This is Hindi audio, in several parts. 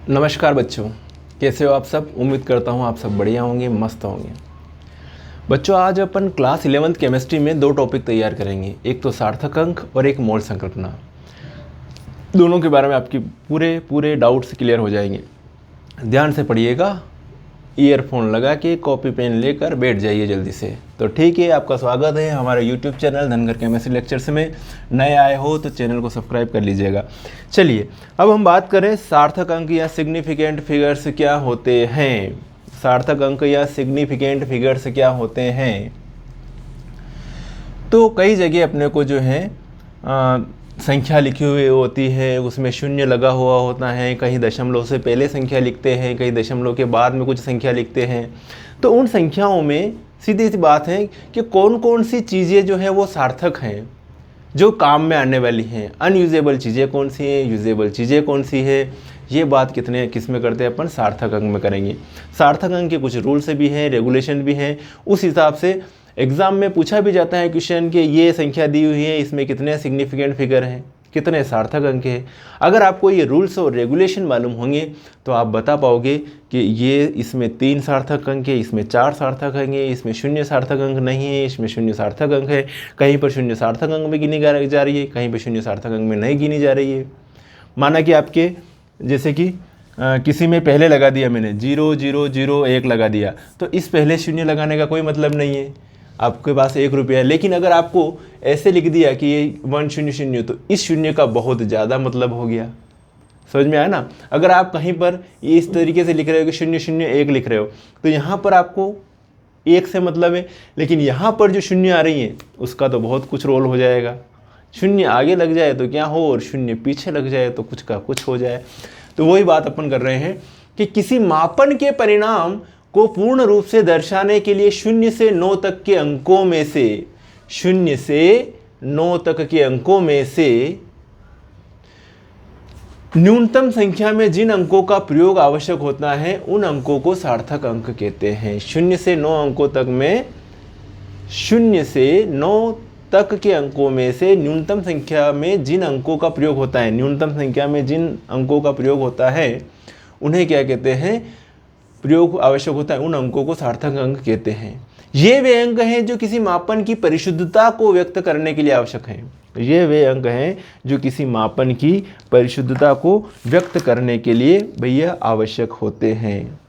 नमस्कार बच्चों, कैसे हो आप सब। उम्मीद करता हूँ आप सब बढ़िया होंगे, मस्त होंगे। बच्चों, आज अपन क्लास 11th केमिस्ट्री में दो टॉपिक तैयार करेंगे, एक तो सार्थक अंक और एक मोल संकल्पना। दोनों के बारे में आपकी पूरे डाउट्स क्लियर हो जाएंगे। ध्यान से पढ़िएगा, ईयरफोन लगा के कॉपी पेन लेकर बैठ जाइए जल्दी से। तो ठीक है, आपका स्वागत है हमारे YouTube channel Dhangar chemistry lectures में। नए आए हो तो चैनल को सब्सक्राइब कर लीजिएगा। चलिए, अब हम बात करें सार्थक अंक या सिग्निफिकेंट फिगर्स क्या होते हैं। सार्थक अंक या सिग्निफिकेंट फिगर्स क्या होते हैं। तो कई जगह अपने को जो है संख्या लिखी हुई होती है, उसमें शून्य लगा हुआ होता है। कहीं दशमलव से पहले संख्या लिखते हैं, कहीं दशमलव के बाद में कुछ संख्या लिखते हैं। तो उन संख्याओं में सीधी सी बात है कि कौन कौन सी चीज़ें जो हैं वो सार्थक हैं, जो काम में आने वाली हैं। अनयूजेबल चीज़ें कौन सी हैं, यूजेबल चीज़ें कौन सी है, ये बात किस में करते हैं अपन, सार्थक अंक में करेंगे। सार्थक अंक के कुछ रूल्स भी हैं, रेगुलेशन भी हैं। उस हिसाब से एग्ज़ाम में पूछा भी जाता है क्वेश्चन कि ये संख्या दी हुई है, इसमें कितने सिग्निफिकेंट फिगर हैं, कितने सार्थक अंक हैं। अगर आपको ये रूल्स और रेगुलेशन मालूम होंगे तो आप बता पाओगे कि ये इसमें 3 सार्थक अंक है, इसमें 4 सार्थक अंक है, इसमें 0 सार्थक अंक नहीं है, इसमें 0 सार्थक अंक है। कहीं पर 0 सार्थक अंक में गिनी जा रही है, कहीं पर 0 सार्थक अंक में नहीं गिनी जा रही है। माना कि आपके जैसे कि किसी में पहले लगा दिया मैंने 0 0 0 1 लगा दिया, तो इस पहले 0 लगाने का कोई मतलब नहीं है। आपके पास 1 रुपया है, लेकिन अगर आपको ऐसे लिख दिया कि ये 1 0 0, तो इस शून्य का बहुत ज़्यादा मतलब हो गया। समझ में आया ना। अगर आप कहीं पर ये इस तरीके से लिख रहे हो कि 0 0 1 लिख रहे हो, तो यहाँ पर आपको 1 से मतलब है, लेकिन यहाँ पर जो शून्य आ रही है उसका तो बहुत कुछ रोल हो जाएगा। शून्य आगे लग जाए तो क्या हो, और शून्य पीछे लग जाए तो कुछ का कुछ हो जाए। तो वही बात अपन कर रहे हैं कि किसी मापन के परिणाम को पूर्ण रूप से दर्शाने के लिए 0 से 9 तक के अंकों में से 0 से 9 तक के अंकों में से न्यूनतम संख्या में जिन अंकों का प्रयोग आवश्यक होता है उन अंकों को सार्थक अंक कहते हैं। 0 से 9 अंकों तक में 0 से 9 तक के अंकों में से न्यूनतम संख्या में जिन अंकों का प्रयोग होता है, न्यूनतम संख्या में जिन अंकों का प्रयोग होता है उन्हें क्या कहते हैं, प्रयोग आवश्यक होता है, उन अंकों को सार्थक अंक कहते हैं। ये वे अंक हैं जो किसी मापन की परिशुद्धता को व्यक्त करने के लिए आवश्यक हैं। ये वे अंक हैं जो किसी मापन की परिशुद्धता को व्यक्त करने के लिए भैया आवश्यक होते हैं।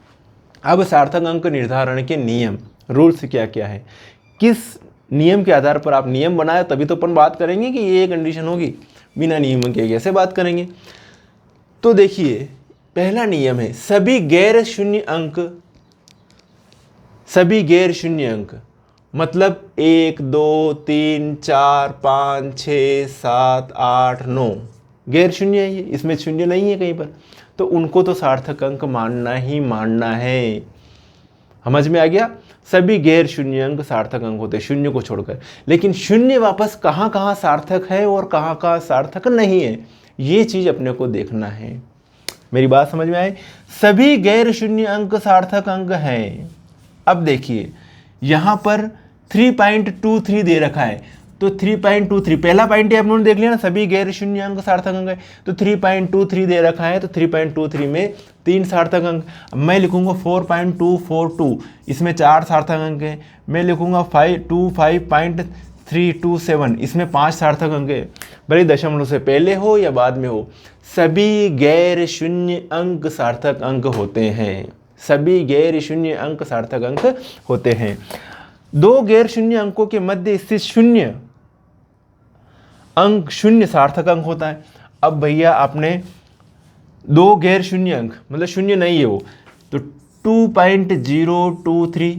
अब सार्थक अंक निर्धारण के नियम, रूल्स क्या क्या है, किस नियम के आधार पर आप नियम बनाए तभी तो अपन बात करेंगे कि ये कंडीशन होगी। बिना नियम के कैसे बात करेंगे। तो देखिए, पहला नियम है सभी गैर शून्य अंक, मतलब 1 2 3 4 5 6 7 8 9 गैर शून्य है ये, इसमें शून्य नहीं है कहीं पर, तो उनको तो सार्थक अंक मानना ही मानना है। समझ में आ गया। सभी गैर शून्य अंक सार्थक अंक होते हैं, शून्य को छोड़कर। लेकिन शून्य वापस कहाँ कहाँ सार्थक है और कहाँ कहाँ सार्थक नहीं है, ये चीज़ अपने को देखना है। मेरी बात समझ में आई। सभी गैर शून्य अंक सार्थक अंक हैं। अब देखिए, यहाँ पर 3.23 दे रखा है, तो 3.23 पहला पॉइंट आप लोगों ने देख लिया ना, सभी गैर शून्य अंक सार्थक अंक है। तो 3.23 दे रखा है, तो 3.23 में 3 सार्थक अंक। मैं लिखूंगा 4.242, इसमें 4 सार्थक अंक है। मैं लिखूंगा 525.327, इसमें 5 सार्थक अंक है। भले दशमलव से पहले हो या बाद में हो, सभी गैर शून्य अंक सार्थक अंक होते हैं। सभी गैर शून्य अंक सार्थक अंक होते हैं। 2 गैर शून्य अंकों के मध्य स्थित शून्य अंक शून्य सार्थक अंक होता है। अब भैया आपने 2 गैर शून्य अंक, मतलब शून्य नहीं है वो, तो 2.023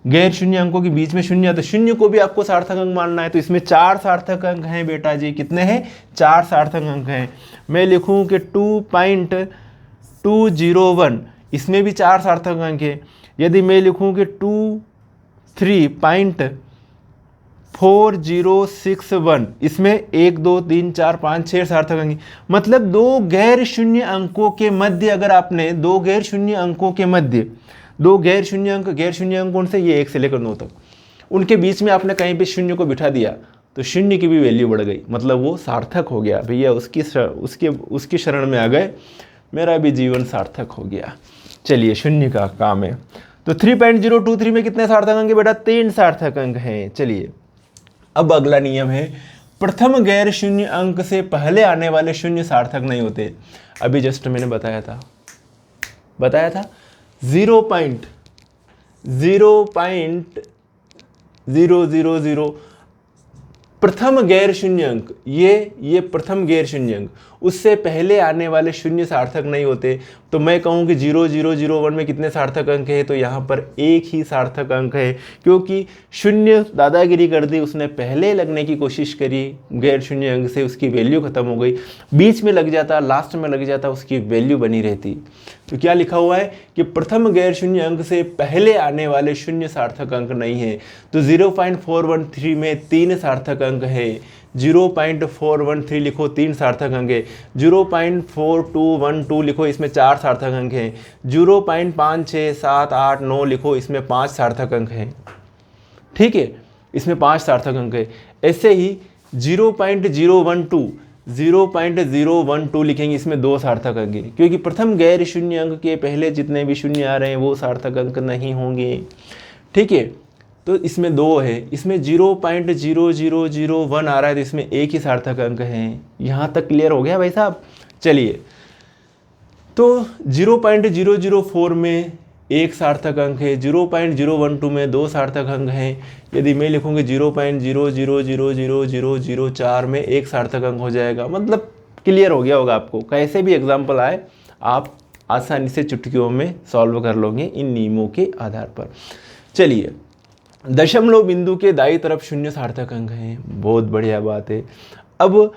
गैर शून्य अंकों के बीच में शून्य है, तो शून्य को भी आपको सार्थक अंक मानना है। तो इसमें 4 सार्थक अंक हैं बेटा जी। कितने हैं? 4 सार्थक अंक हैं। मैं लिखूं कि 2.201, इसमें भी 4 सार्थक अंक है। यदि मैं लिखूं कि 3.4061, इसमें 1 2 3 4 5 6 सार्थक अंक। मतलब 2 गैर शून्य अंकों के मध्य, अगर आपने 2 गैर शून्य अंकों के मध्य 2 गैर शून्य अंक कौन से, ये 1 से लेकर 9 तक, उनके बीच में आपने कहीं पे शून्य को बिठा दिया, तो शून्य की भी वैल्यू बढ़ गई, मतलब वो सार्थक हो गया भैया, उसकी शरण में आ गए मेरा भी जीवन सार्थक हो गया। चलिए शून्य का काम है। तो 3.023 में कितने सार्थक अंक है बेटा? 3 सार्थक अंक हैं। चलिए अब अगला नियम है, प्रथम गैर शून्य अंक से पहले आने वाले शून्य सार्थक नहीं होते। अभी जस्ट मैंने बताया था 0.000 प्रथम गैर शून्य अंक, ये प्रथम गैर शून्य अंक, उससे पहले आने वाले शून्य सार्थक नहीं होते। तो मैं कहूँ कि 0001 में कितने सार्थक अंक है? तो यहाँ पर एक ही सार्थक अंक है, क्योंकि शून्य दादागिरी कर दी, उसने पहले लगने की कोशिश करी गैर शून्य अंक से, उसकी वैल्यू खत्म हो गई। बीच में लग जाता, लास्ट में लग जाता, उसकी वैल्यू बनी रहती। तो क्या लिखा हुआ है कि प्रथम गैर शून्य अंक से पहले आने वाले शून्य सार्थक अंक नहीं है। तो 0.413 में 3 सार्थक अंक है। 0.413 लिखो, 3 सार्थक अंक है। 0.4212 लिखो, इसमें 4 सार्थक अंक हैं। 0.5678 लिखो, इसमें 5 सार्थक अंक हैं। ठीक है, इसमें 5 सार्थक अंक है। ऐसे ही 0.012 लिखेंगे, इसमें 2 सार्थक अंक हैं, क्योंकि प्रथम गैर शून्य अंक के पहले जितने भी शून्य आ रहे हैं वो सार्थक अंक नहीं होंगे। ठीक है, तो इसमें 2 है। इसमें 0.0001 आ रहा है, तो इसमें एक ही सार्थक अंक है। यहाँ तक क्लियर हो गया भाई साहब? चलिए, तो 0.004 में 1 सार्थक अंक है। 0.012 में 2 सार्थक अंक हैं। यदि मैं लिखूँगी 0.000004 में 1 सार्थक अंक हो जाएगा। मतलब क्लियर हो गया होगा आपको। कैसे भी एग्जाम्पल आए आप आसानी से चुटकियों में सॉल्व कर लोगे इन नियमों के आधार पर। चलिए, दशमलव बिंदु के दाईं तरफ शून्य सार्थक अंक हैं। बहुत बढ़िया बात है। अब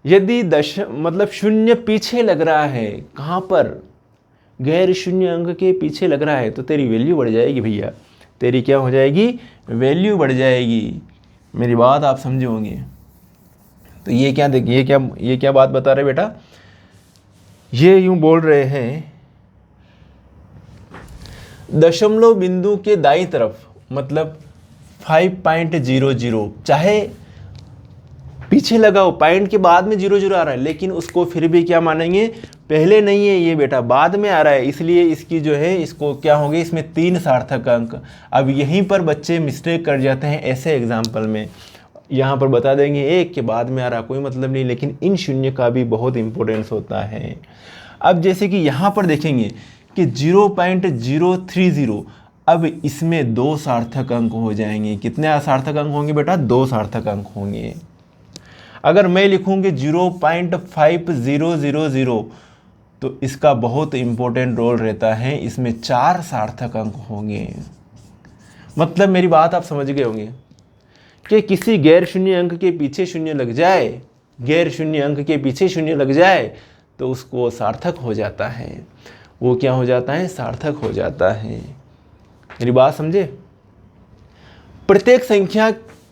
यदि शून्य पीछे लग रहा है, कहाँ पर? गैर शून्य अंक के पीछे लग रहा है, तो तेरी वैल्यू बढ़ जाएगी भैया। तेरी क्या हो जाएगी? वैल्यू बढ़ जाएगी। मेरी बात आप समझे होंगे। तो ये क्या देखिए, ये क्या बात बता रहे बेटा? ये यूं बोल रहे हैं, दशमलव बिंदु के दाईं तरफ मतलब 5.00, चाहे पीछे लगाओ, पॉइंट के बाद में 00 आ रहा है, लेकिन उसको फिर भी क्या मानेंगे? पहले नहीं है ये बेटा, बाद में आ रहा है, इसलिए इसकी जो है इसको क्या होंगे? इसमें 3 सार्थक अंक। अब यहीं पर बच्चे मिस्टेक कर जाते हैं ऐसे एग्जाम्पल में। यहाँ पर बता देंगे एक के बाद में आ रहा, कोई मतलब नहीं, लेकिन इन शून्य का भी बहुत इंपॉर्टेंस होता है। अब जैसे कि यहाँ पर देखेंगे कि 0.030, अब इसमें 2 सार्थक अंक हो जाएंगे। कितने सार्थक अंक होंगे बेटा? 2 सार्थक अंक होंगे। अगर मैं लिखूँगी 0.5000, तो इसका बहुत इंपॉर्टेंट रोल रहता है, इसमें 4 सार्थक अंक होंगे। मतलब मेरी बात आप समझ गए होंगे कि किसी गैर शून्य अंक के पीछे शून्य लग जाए, गैर शून्य अंक के पीछे शून्य लग जाए तो उसको सार्थक हो जाता है। वो क्या हो जाता है? सार्थक हो जाता है। मेरी बात समझे? प्रत्येक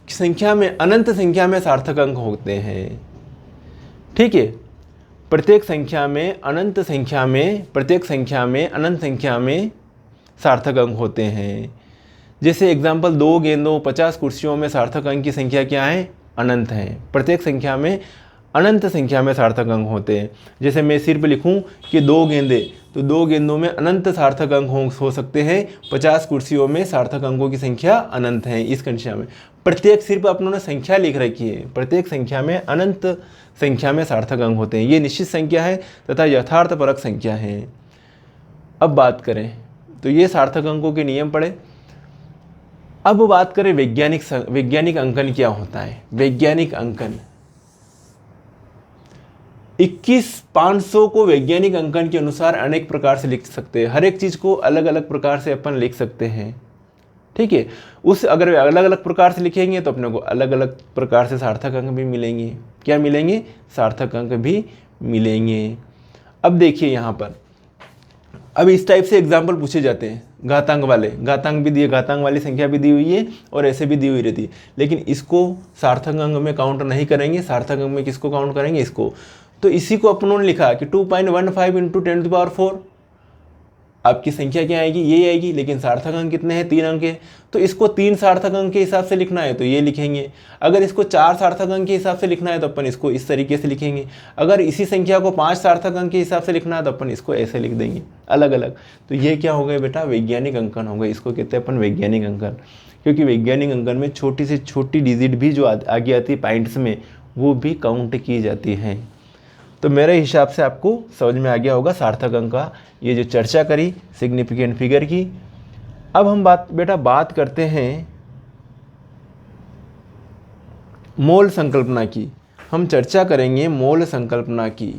संख्या में, अनंत संख्या में सार्थक अंक होते हैं। ठीक है, प्रत्येक संख्या में, अनंत संख्या में सार्थक अंक होते हैं। जैसे एग्जाम्पल, 2 गेंदों 50 कुर्सियों में सार्थक अंक की संख्या क्या है? अनंत है। प्रत्येक संख्या में, अनंत संख्या में सार्थक अंक होते हैं। जैसे मैं सिर्फ लिखूं कि 2 गेंदे, तो 2 गेंदों में अनंत सार्थक अंक हो सकते हैं। 50 कुर्सियों में सार्थक अंकों की संख्या अनंत है। इस कंडीशन में प्रत्येक, सिर्फ अपनों संख्या लिख रखी है, प्रत्येक संख्या में अनंत संख्या में सार्थक अंक होते हैं। ये निश्चित संख्या है तथा यथार्थपरक संख्या है। अब बात करें तो ये सार्थक अंकों के नियम पढ़े। अब बात करें वैज्ञानिक अंकन क्या होता है। वैज्ञानिक अंकन 21,500 को वैज्ञानिक अंकन के अनुसार अनेक प्रकार से लिख सकते हैं। हर एक चीज़ को अलग अलग प्रकार से अपन लिख सकते हैं। ठीक है, अगर अलग अलग प्रकार से लिखेंगे तो अपने को अलग अलग प्रकार से सार्थक अंक भी मिलेंगे। क्या मिलेंगे? सार्थक अंक भी मिलेंगे। अब देखिए यहाँ पर, अब इस टाइप से एग्जाम्पल पूछे जाते हैं, घातांक वाले, घातांक भी दिए, घातांक वाली संख्या भी दी हुई है और ऐसे भी दी हुई रहती है, लेकिन इसको सार्थक अंक में काउंट नहीं करेंगे। सार्थक अंक में किसको काउंट करेंगे? इसको। तो इसी को अपनों ने लिखा कि 2.15 × 10⁴। आपकी संख्या क्या आएगी, ये आएगी, लेकिन सार्थक अंक कितने हैं, 3 अंक है, तो इसको 3 सार्थक अंक के हिसाब से लिखना है तो ये लिखेंगे। अगर इसको 4 सार्थक अंक के हिसाब से लिखना है तो अपन इसको इस तरीके से लिखेंगे। अगर इसी संख्या को 5 सार्थक अंक के हिसाब से लिखना है तो अपन इसको ऐसे लिख देंगे अलग अलग। तो ये क्या हो गए बेटा, वैज्ञानिक अंकन हो गए। इसको कहते हैं अपन वैज्ञानिक अंकन, क्योंकि वैज्ञानिक अंकन में छोटी से छोटी डिजिट भी जो आगे आती है पॉइंट्स में, वो भी काउंट की जाती हैं। तो मेरे हिसाब से आपको समझ में आ गया होगा सार्थक अंक का ये जो चर्चा करी सिग्निफिकेंट फिगर की। अब हम बात करते हैं मोल संकल्पना की। हम चर्चा करेंगे मोल संकल्पना की।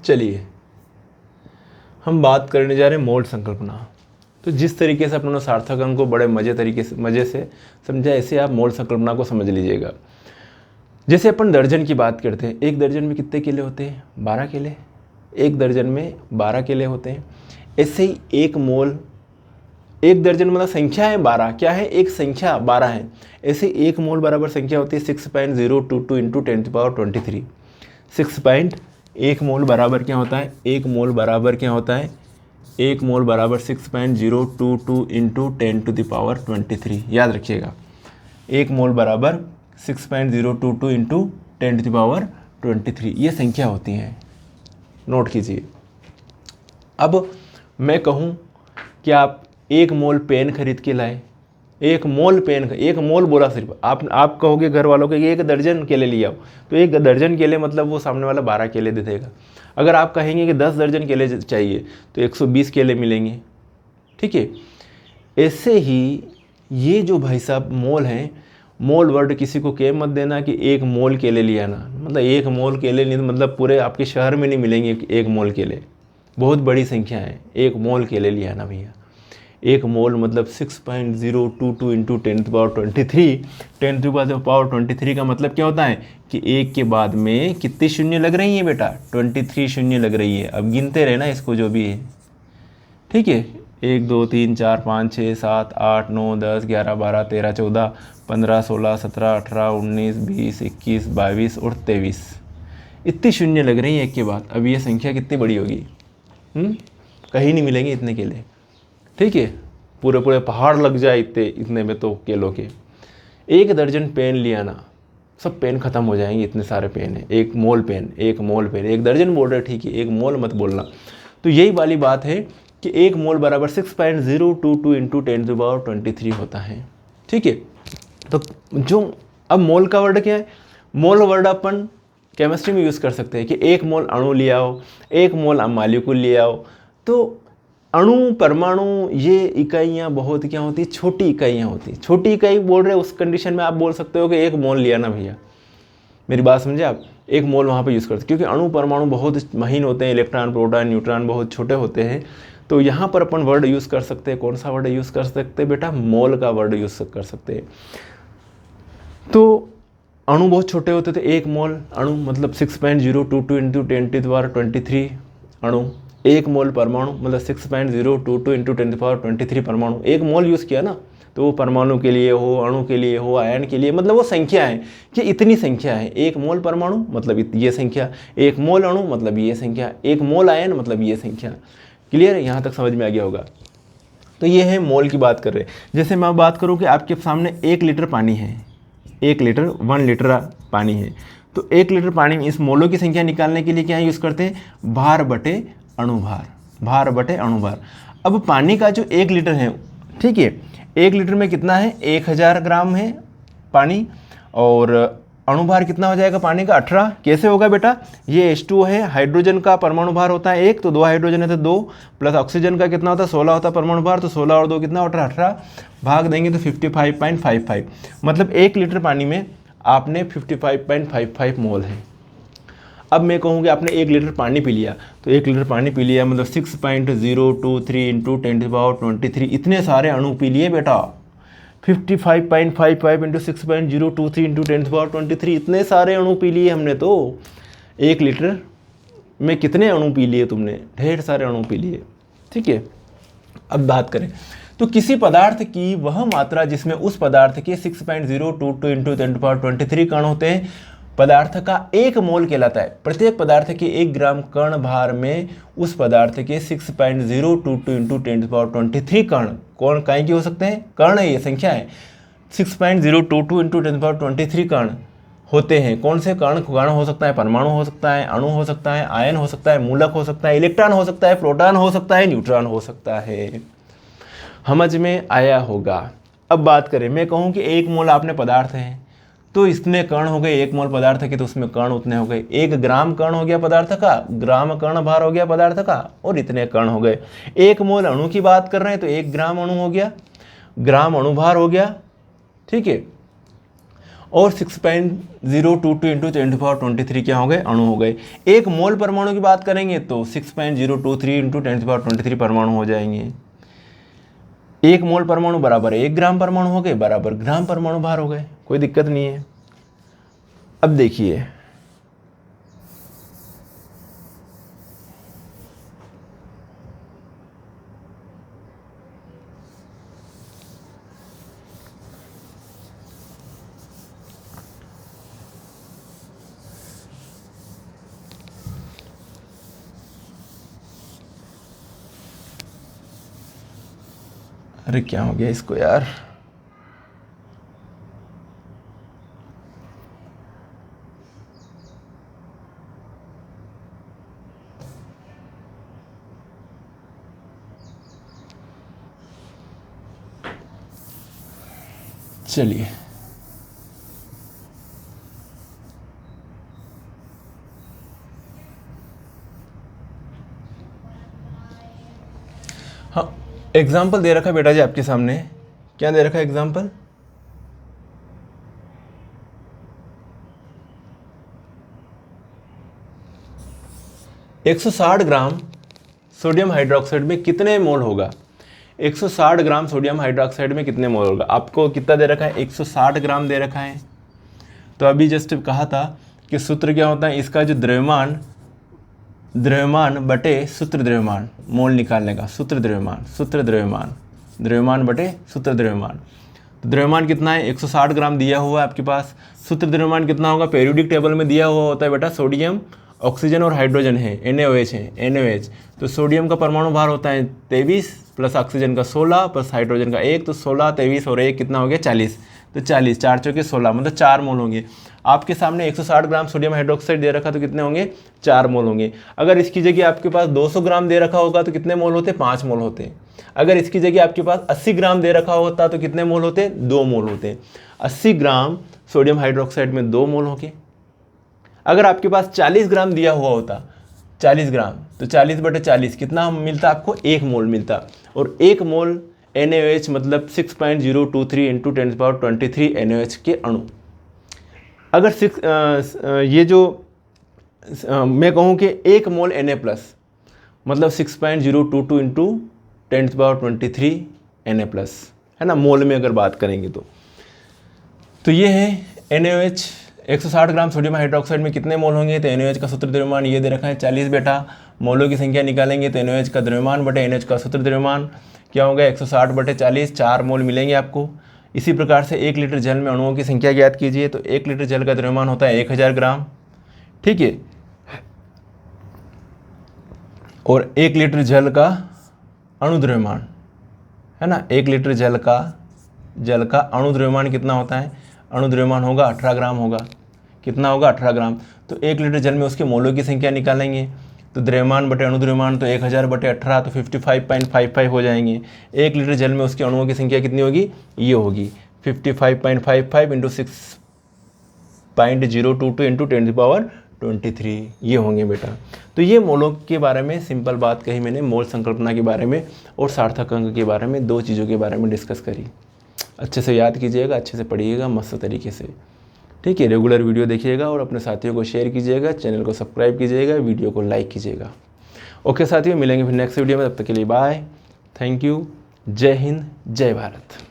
चलिए हम बात करने जा रहे हैं मोल संकल्पना। तो जिस तरीके से अपने सार्थक अंक को बड़े मज़े से समझा, ऐसे आप मोल संकल्पना को समझ लीजिएगा। जैसे अपन दर्जन की बात करते हैं, एक दर्जन में कितने केले होते हैं, 12 केले। एक दर्जन में 12 केले होते हैं। ऐसे ही एक मोल, एक दर्जन मतलब संख्या है 12, क्या है, एक संख्या 12 है। ऐसे एक मोल बराबर संख्या होती है 6.022 इंटू 10⁻23। 1 मोल बराबर क्या होता है, एक मोल बराबर क्या होता है, एक मोल बराबर 6.022 इंटू 10⁻23। याद रखिएगा, एक मोल बराबर 6.022 इंटू 10⁻23 ये संख्या होती हैं, नोट कीजिए। अब मैं कहूँ कि आप एक मोल पेन खरीद के लाए, एक मोल पेन, एक मोल बोला सिर्फ, आप कहोगे घर वालों को कि एक दर्जन केले ले आओ, तो एक दर्जन केले मतलब वो सामने वाला 12 केले दे देगा। अगर आप कहेंगे कि 10 दर्जन केले चाहिए तो 120 केले मिलेंगे, ठीक है। ऐसे ही ये जो भाई साहब मोल हैं, मोल वर्ड किसी को कह मत देना कि एक मोल केले ले आना, मतलब एक मोल केले नहीं, मतलब पूरे आपके शहर में नहीं मिलेंगे एक मोल केले, बहुत बड़ी संख्या है। एक मोल केले ले आना भैया। एक मोल मतलब 6.022 इंटू 10⁻23। 10⁻23 का मतलब क्या होता है कि एक के बाद में कितनी शून्य लग रही है बेटा, 23 शून्य लग रही है। अब गिनते रहना इसको जो भी है, ठीक है। 1 2 3 4 5 6 7 8 9 10 11 12 13 14 15 16 17 18 19 20 21 22 और 23, इतनी शून्य लग रही है एक के बाद। अब ये संख्या कितनी बड़ी होगी, कहीं नहीं मिलेंगे इतने केले, ठीक है। पूरे पहाड़ लग जाए इतने में तो केलों के। एक दर्जन पेन ले आना, सब पेन ख़त्म हो जाएंगे, इतने सारे पेन हैं। एक मोल पेन, एक मोल पेन, एक दर्जन बोल रहे, ठीक है, एक मोल मत बोलना। तो यही वाली बात है कि एक मोल बराबर 6.022 इंटू 10⁻23 होता है, ठीक है। तो जो अब मोल का वर्ड क्या है, मोल वर्ड अपन केमिस्ट्री में यूज़ कर सकते हैं कि एक मोल अणु ले आओ, एक मोल मॉलिक्यूल ले आओ। तो अणु, परमाणु, ये इकाइयाँ बहुत क्या होती, छोटी इकाइयाँ होती। छोटी इकाई बोल रहे उस कंडीशन में आप बोल सकते हो कि एक मोल लिया ना भैया, मेरी बात समझे आप, एक मोल वहाँ पे यूज़ करते, क्योंकि अणु परमाणु बहुत महीन होते हैं, इलेक्ट्रॉन प्रोटॉन न्यूट्रॉन बहुत छोटे होते हैं। तो यहाँ पर अपन वर्ड यूज़ कर सकते हैं, कौन सा वर्ड यूज़ कर सकते हैं बेटा, मोल का वर्ड यूज़ कर सकते हैं। तो अणु बहुत छोटे होते थे, एक मोल अणु मतलब 6.022 इंटू 10⁻23 अणु। एक मोल परमाणु मतलब 6.022 इंटू 10⁻23 परमाणु। एक मोल यूज़ किया ना, तो वो परमाणु के लिए हो, अणु के लिए हो, आयन के लिए, मतलब वो संख्या है कि इतनी संख्या है। एक मोल परमाणु मतलब ये संख्या, एक मोल अणु मतलब ये संख्या, एक मोल आयन मतलब ये संख्या। क्लियर है, यहाँ तक समझ में आ गया होगा। तो ये है मोल की बात कर रहे हैं। जैसे मैं बात करूँ कि आपके सामने 1 लीटर पानी है, 1 लीटर 1 लीटर पानी है, तो 1 लीटर पानी में इस मोलों की संख्या निकालने के लिए क्या यूज़ करते हैं, भार बटे अणुभार, भार बटे अणुभार। अब पानी का जो 1 लीटर है, ठीक है, 1 लीटर में कितना है, 1000 ग्राम है पानी, और अणुभार कितना हो जाएगा पानी का, 18। कैसे होगा बेटा, ये H2O है, हाइड्रोजन का परमाणु भार होता है 1, तो 2 हाइड्रोजन है तो 2, प्लस ऑक्सीजन का कितना होता है 16 होता है परमाणु भार, तो 16 और 2 कितना होता है 18, भाग देंगे तो 55.55, मतलब 1 लीटर पानी में आपने 55.55 मोल है। अब मैं कहूँगी आपने 1 लीटर पानी पी लिया, तो 1 लीटर पानी पी लिया मतलब 6.023 इंटू 10⁻23 इतने सारे अणु पी लिए बेटा। 55.55 इंटू 6.023 इंटू 10⁻23 इतने सारे अणु पी लिए हमने। तो 1 लीटर में कितने अणु पी लिए तुमने? ढेर सारे अणु पी लिए। ठीक है, अब बात करें तो किसी पदार्थ की वह मात्रा जिसमें उस पदार्थ के 6.022 इंटू 10⁻23 कण होते हैं, पदार्थ का 1 मोल कहलाता है। प्रत्येक पदार्थ के 1 ग्राम कण भार में उस पदार्थ के 6.022 इंटू 10⁻23 कण, कौन काय के हो सकते हैं? कण है, ये संख्या है। 6.022 इंटू 10⁻23 कण होते हैं। कौन से कण? कण हो सकता है, परमाणु हो सकता है, अणु हो सकता है, आयन हो सकता है, मूलक हो सकता है, इलेक्ट्रॉन हो सकता है, प्रोटॉन हो सकता है, न्यूट्रॉन हो सकता है। समझ में आया होगा। अब बात करें, मैं कहूँ कि 1 मोल आपने पदार्थ है तो इसमें कण हो गए। 1 मोल पदार्थ के तो उसमें कण उतने हो गए। 1 ग्राम कण हो गया पदार्थ का, ग्राम कण भार हो गया पदार्थ का, और इतने कण हो गए। 1 मोल अणु की बात कर रहे हैं तो 1 ग्राम अणु हो गया, ग्राम अणु भार हो गया। ठीक है, और 6.022 इंटू 10⁻23 क्या हो गए? अणु हो गए। 1 मोल परमाणु की बात करेंगे तो 6.023 इंटू 10⁻23 परमाणु हो जाएंगे। 1 मोल परमाणु बराबर 1 ग्राम परमाणु हो गए, बराबर ग्राम परमाणु भार हो गए। कोई दिक्कत नहीं है। अब देखिए, अरे क्या हो गया इसको यार? चलिए, हाँ एग्जाम्पल दे रखा है बेटा जी आपके सामने। क्या दे रखा है एग्जाम्पल? एक 160 ग्राम सोडियम हाइड्रोक्साइड में कितने मोल होगा? 160 ग्राम सोडियम हाइड्रोक्साइड में कितने मोल होगा? आपको कितना दे रखा है? 160 ग्राम दे रखा है। तो अभी जस्ट कहा था कि सूत्र क्या होता है इसका, जो द्रव्यमान बटे सूत्र द्रव्यमान, मोल निकालने का सूत्र द्रव्यमान बटे सूत्र द्रव्यमान। तो द्रव्यमान कितना है? 160 ग्राम दिया हुआ है आपके पास। सूत्र द्रव्यमान कितना होगा? पेरियोडिक टेबल में दिया हुआ होता है बेटा, सोडियम, ऑक्सीजन और हाइड्रोजन है, NaOH है, NaOH। तो सोडियम का परमाणु भार होता है 23 प्लस ऑक्सीजन का 16 प्लस हाइड्रोजन का 1, तो 16, 23 और 1 कितना हो गया? 40। तो 40, 4 चौके 16 मतलब 4 मोल होंगे। आपके सामने 160 ग्राम सोडियम हाइड्रोक्साइड दे रखा तो कितने होंगे? 4 मोल होंगे। अगर इसकी जगह आपके पास 200 ग्राम दे रखा होगा तो कितने मोल होते? 5 मोल होते। अगर इसकी जगह आपके पास 80 ग्राम दे रखा होता तो कितने मोल होते? 2 मोल होते। 80 ग्राम सोडियम हाइड्रोक्साइड में 2 मोल होंगे। अगर आपके पास 40 ग्राम दिया हुआ होता, 40 ग्राम, तो 40 बटे 40 कितना मिलता आपको? 1 मोल मिलता। और 1 मोल NaOH मतलब 6.023 इंटू 10⁻23 NaOH के अणु। अगर ये जो मैं कहूँ कि 1 मोल Na प्लस मतलब 6.022 इंटू 10⁻23 Na प्लस, है ना, मोल में अगर बात करेंगे तो ये है NaOH। 160 ग्राम सोडियम हाइड्रोक्साइड में कितने मोल होंगे? तो NaOH का सूत्र द्रव्यमान ये दे रखा है 40 बेटा। मोलों की संख्या निकालेंगे तो NaOH का द्रव्यमान बटे NaOH का सूत्र द्रव्यमान क्या होगा? 160 बटे 40, 4 मोल मिलेंगे आपको। इसी प्रकार से 1 लीटर जल में अणुओं की संख्या ज्ञात कीजिए। तो 1 लीटर जल का द्रव्यमान होता है 1000 ग्राम। ठीक है, और 1 लीटर जल का अणु द्रव्यमान, है ना, 1 लीटर जल का अणु द्रव्यमान कितना होता है? अणु द्रव्यमान होगा 18 ग्राम होगा। कितना होगा? 18 ग्राम। तो 1 लीटर जल में उसके मोलों की संख्या निकालेंगे तो द्रव्यमान बटे अणु द्रव्यमान तो 1000 बटे 18 तो 55.55 हो जाएंगे। 1 लीटर जल में उसके अणुओं की संख्या कितनी होगी? ये होगी 55.55 इंटू 6.022 इंटू 10⁻23 ये होंगे बेटा। तो ये मोलों के बारे में सिंपल बात कही मैंने, मोल संकल्पना के बारे में और सार्थक अंक के बारे में, 2 चीज़ों के बारे में डिस्कस करी। अच्छे से याद कीजिएगा, अच्छे से पढ़िएगा मस्त तरीके से। ठीक है, रेगुलर वीडियो देखिएगा और अपने साथियों को शेयर कीजिएगा, चैनल को सब्सक्राइब कीजिएगा, वीडियो को लाइक कीजिएगा। ओके साथियों, मिलेंगे फिर नेक्स्ट वीडियो में, तब तक के लिए बाय, थैंक यू, जय हिंद, जय भारत।